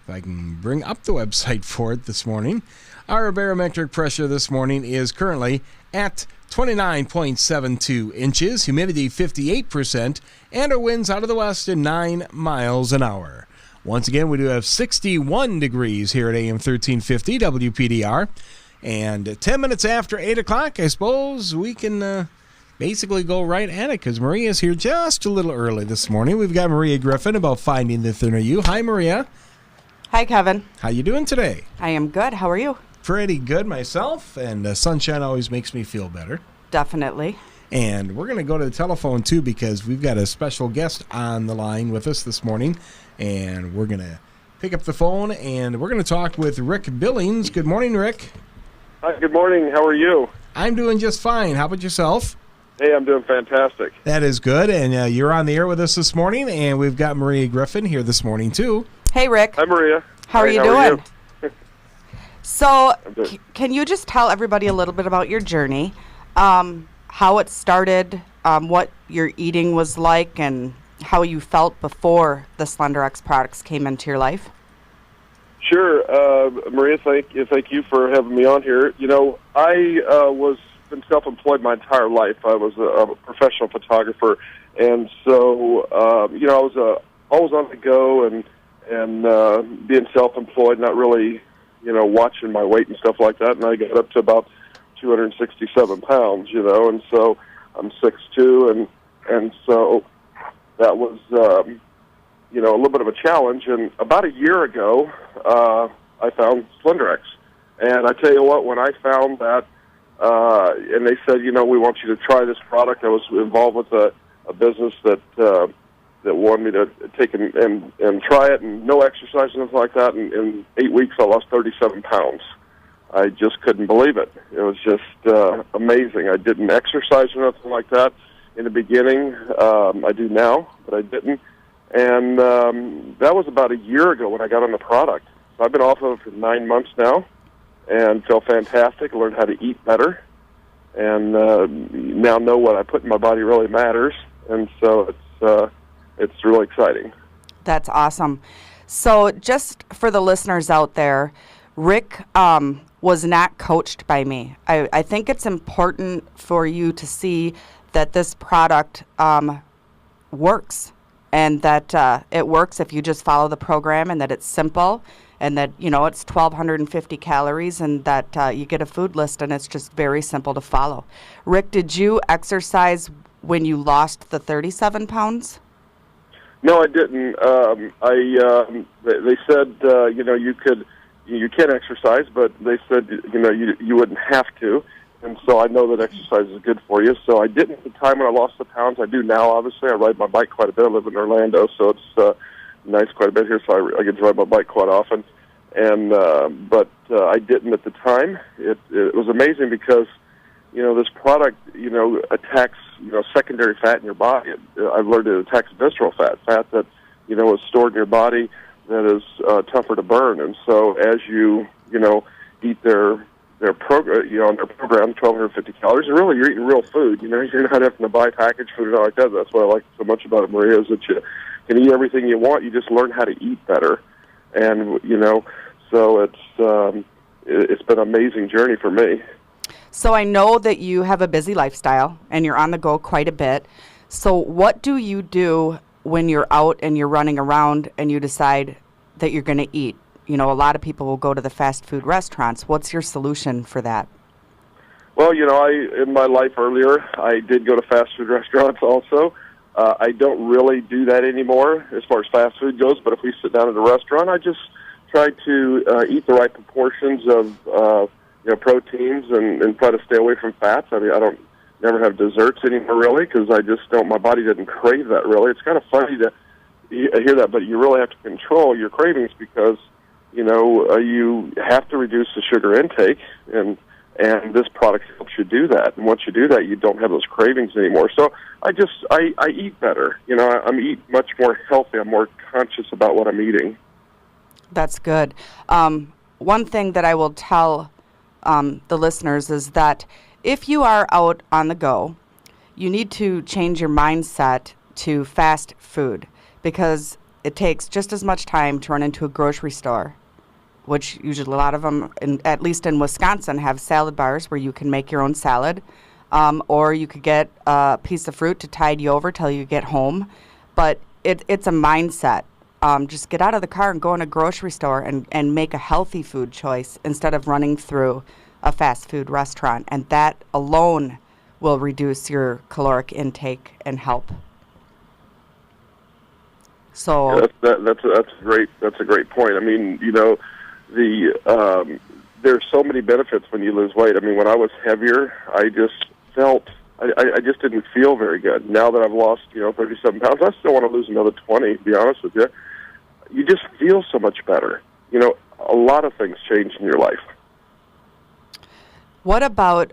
if I can bring up the website for it this morning. Our barometric pressure this morning is currently at 29.72 inches, humidity 58%, and our winds out of the west at 9 miles an hour. Once again, we do have 61 degrees here at AM 1350 WPDR. And 10 minutes after 8 o'clock, I suppose we can basically go right at it because Maria's here just a little early this morning. We've got Maria Griffin about Finding the Thinner You. Hi, Maria. Hi, Kevin. How you doing today? I am good. How are you? Pretty good myself, and sunshine always makes me feel better. Definitely. And we're going to go to the telephone, too, because we've got a special guest on the line with us this morning, and we're going to pick up the phone, and we're going to talk with Rick Billings. Good morning, Rick. Hi, good morning. How are you? I'm doing just fine. How about yourself? Hey, I'm doing fantastic. That is good, and you're on the air with us this morning, and we've got Maria Griffin here this morning, too. Hey, Rick. Hi, Maria. How are you How doing? Are you? So, can you just tell everybody a little bit about your journey, how it started, what your eating was like, and how you felt before the SlenderX products came into your life? Sure. Maria, thank you for having me on here. You know, I was been self-employed my entire life. I was a professional photographer, and so, you know, I was always on the go and being self-employed, not really, you know, watching my weight and stuff like that, and I got up to about 267 pounds, you know, and so I'm 6'2", and so that was, you know, a little bit of a challenge. And about a year ago, I found SlenderX, and I tell you what, when I found that, and they said, you know, we want you to try this product, I was involved with a business that wanted me to take and try it, and no exercise and nothing like that. And in 8 weeks, I lost 37 pounds. I just couldn't believe it. It was just amazing. I didn't exercise or nothing like that in the beginning. I do now, but I didn't. And that was about a year ago when I got on the product. So I've been off of it for 9 months now and feel fantastic. I learned how to eat better, and now know what I put in my body really matters. And so it's really exciting. That's awesome. So just for the listeners out there, Rick was not coached by me. I think it's important for you to see that this product works, and that it works if you just follow the program, and that it's simple, and that, you know, it's 1,250 calories, and that you get a food list, and it's just very simple to follow. Rick, did you exercise when you lost the 37 pounds? No, I didn't. They said, you know, you can exercise, but they said, you know, you wouldn't have to. And so I know that exercise is good for you. So I didn't at the time when I lost the pounds. I do now, obviously. I ride my bike quite a bit. I live in Orlando, so it's nice quite a bit here, so I get to ride my bike quite often. And but I didn't at the time. It was amazing because, you know, this product, you know, attacks, you know, secondary fat in your body. I've learned it attacks visceral fat that, you know, is stored in your body that is tougher to burn. And so as you know, eat their program, you know, on their program, 1,250 calories, and really you're eating real food. You know, you're not having to buy packaged food and all like that. That's what I like so much about it, Maria, is that you can eat everything you want. You just learn how to eat better. And, you know, so it's been an amazing journey for me. So I know that you have a busy lifestyle and you're on the go quite a bit. So what do you do when you're out and you're running around and you decide that you're going to eat? You know, a lot of people will go to the fast food restaurants. What's your solution for that? Well, you know, in my life earlier, I did go to fast food restaurants also. I don't really do that anymore as far as fast food goes, but if we sit down at a restaurant, I just try to eat the right proportions of you know, proteins and try to stay away from fats. I mean, I don't never have desserts anymore, really, because I just don't, my body doesn't crave that, really. It's kind of funny to hear that, but you really have to control your cravings because, you know, you have to reduce the sugar intake, and this product helps you do that. And once you do that, you don't have those cravings anymore. So I eat better. You know, I eat much more healthy. I'm more conscious about what I'm eating. That's good. One thing that I will tell the listeners is that if you are out on the go, you need to change your mindset to fast food, because it takes just as much time to run into a grocery store, which usually a lot of them, at least in Wisconsin, have salad bars where you can make your own salad, or you could get a piece of fruit to tide you over till you get home. But it's a mindset. Just get out of the car and go in a grocery store and make a healthy food choice instead of running through a fast food restaurant. And that alone will reduce your caloric intake and help. So that's a great point. I mean, there's so many benefits when you lose weight. I mean, when I was heavier, I just felt I just didn't feel very good. Now that I've lost 37 pounds, I still want to lose another 20. To be honest with you, you just feel so much better. A lot of things change in your life. What about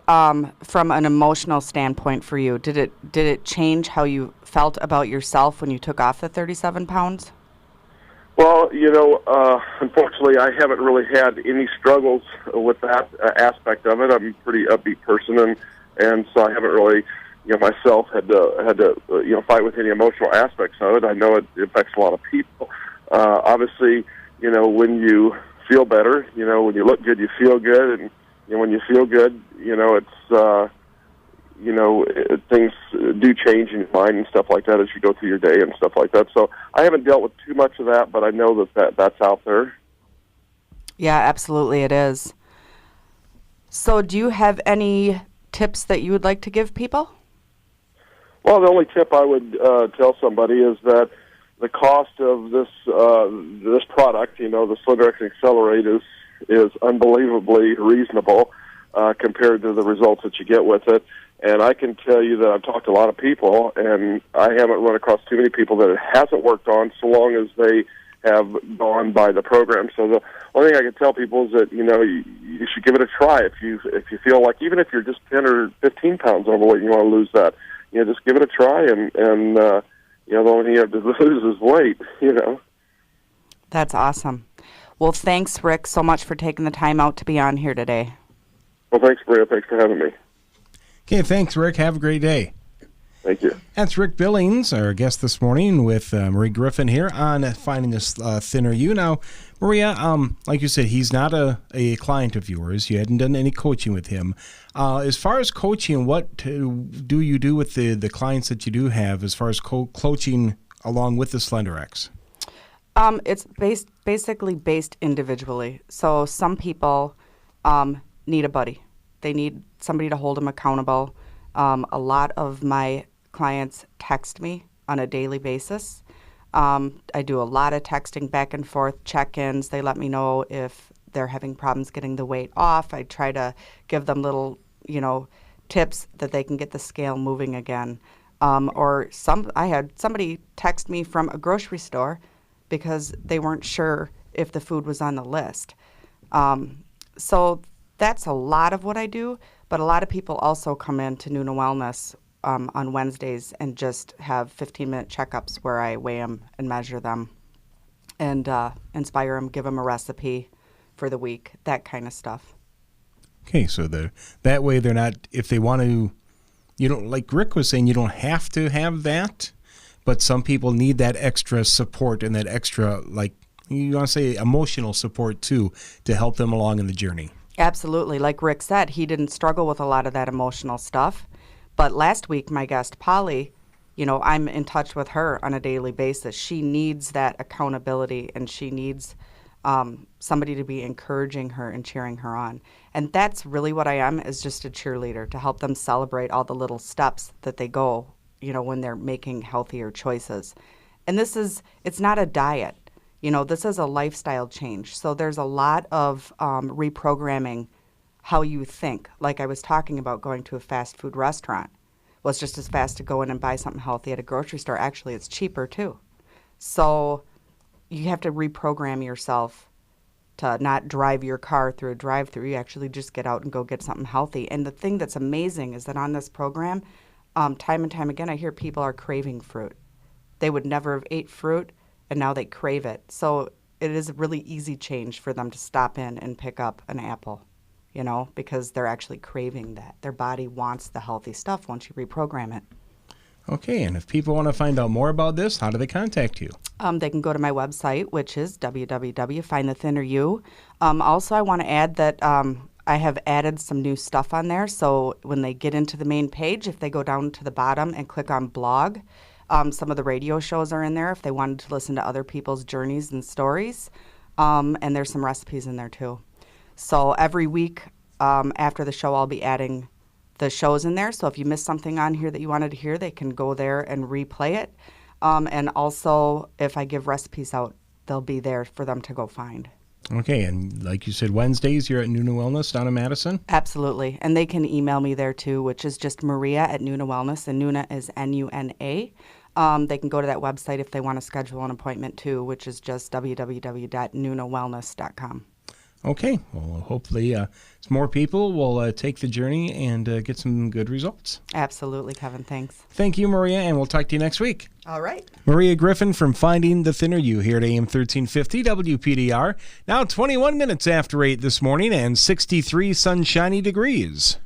from an emotional standpoint for you? Did it change how you felt about yourself when you took off the 37 pounds? Well, unfortunately, I haven't really had any struggles with that aspect of it. I'm a pretty upbeat person, and so I haven't really, myself had to fight with any emotional aspects of it. I know it affects a lot of people. Obviously, when you feel better, when you look good, you feel good, and when you feel good, things do change in your mind and stuff like that as you go through your day and stuff like that. So I haven't dealt with too much of that, but I know that's out there. Yeah, absolutely it is. So do you have any tips that you would like to give people? Well, the only tip I would tell somebody is that the cost of this product, the SlenderX Accelerate, is unbelievably reasonable compared to the results that you get with it. And I can tell you that I've talked to a lot of people, and I haven't run across too many people that it hasn't worked on so long as they have gone by the program. So the only thing I can tell people is that, you should give it a try if you feel like, even if you're just 10 or 15 pounds overweight and you want to lose that, just give it a try, and the only thing you have to lose is weight, That's awesome. Well, thanks, Rick, so much for taking the time out to be on here today. Well, thanks, Maria. Thanks for having me. Okay, thanks, Rick. Have a great day. Thank you. That's Rick Billings, our guest this morning, with Marie Griffin here on Finding This Thinner You. Now, Maria, like you said, he's not a client of yours. You hadn't done any coaching with him. As far as coaching, what do you do with the clients that you do have as far as coaching along with the SlenderX? It's basically based individually. So some people need a buddy. They need somebody to hold them accountable. A lot of my clients text me on a daily basis. I do a lot of texting back and forth, check-ins. They let me know if they're having problems getting the weight off. I try to give them little, tips that they can get the scale moving again. I had somebody text me from a grocery store because they weren't sure if the food was on the list. So that's a lot of what I do, but a lot of people also come in to Nuna Wellness on Wednesdays and just have 15-minute checkups where I weigh them and measure them and inspire them, give them a recipe for the week, that kind of stuff. Okay, so that way they're not, if they want to, like Rick was saying, you don't have to have that, but some people need that extra support and that extra, like, you want to say emotional support too, to help them along in the journey. Absolutely. Like Rick said, he didn't struggle with a lot of that emotional stuff. But last week, my guest, Polly, I'm in touch with her on a daily basis. She needs that accountability, and she needs somebody to be encouraging her and cheering her on. And that's really what I am, is just a cheerleader to help them celebrate all the little steps that they go, when they're making healthier choices. And it's not a diet. This is a lifestyle change. So there's a lot of reprogramming how you think. Like I was talking about going to a fast food restaurant. Well, it's just as fast to go in and buy something healthy at a grocery store. Actually, it's cheaper too. So you have to reprogram yourself to not drive your car through a drive-through. You actually just get out and go get something healthy. And the thing that's amazing is that on this program, time and time again, I hear people are craving fruit. They would never have ate fruit, and now they crave it. So it is a really easy change for them to stop in and pick up an apple, because they're actually craving that. Their body wants the healthy stuff once you reprogram it. Okay, and if people want to find out more about this, how do they contact you? They can go to my website, which is www.findthethinneryou. Also, I want to add that I have added some new stuff on there. So when they get into the main page, if they go down to the bottom and click on blog, some of the radio shows are in there if they wanted to listen to other people's journeys and stories. And there's some recipes in there too. So every week after the show, I'll be adding the shows in there. So if you missed something on here that you wanted to hear, they can go there and replay it. And also, if I give recipes out, they'll be there for them to go find. Okay, and like you said, Wednesdays you're at Nuna Wellness down in Madison? Absolutely. And they can email me there too, which is just Maria at Nuna Wellness, and Nuna is Nuna. They can go to that website if they want to schedule an appointment too, which is just www.nunawellness.com. Okay, well, hopefully more people will take the journey and get some good results. Absolutely, Kevin. Thanks. Thank you, Maria, and we'll talk to you next week. All right. Maria Griffin from Finding the Thinner You here at AM 1350 WPDR. Now 21 minutes after 8 this morning and 63 sunshiny degrees.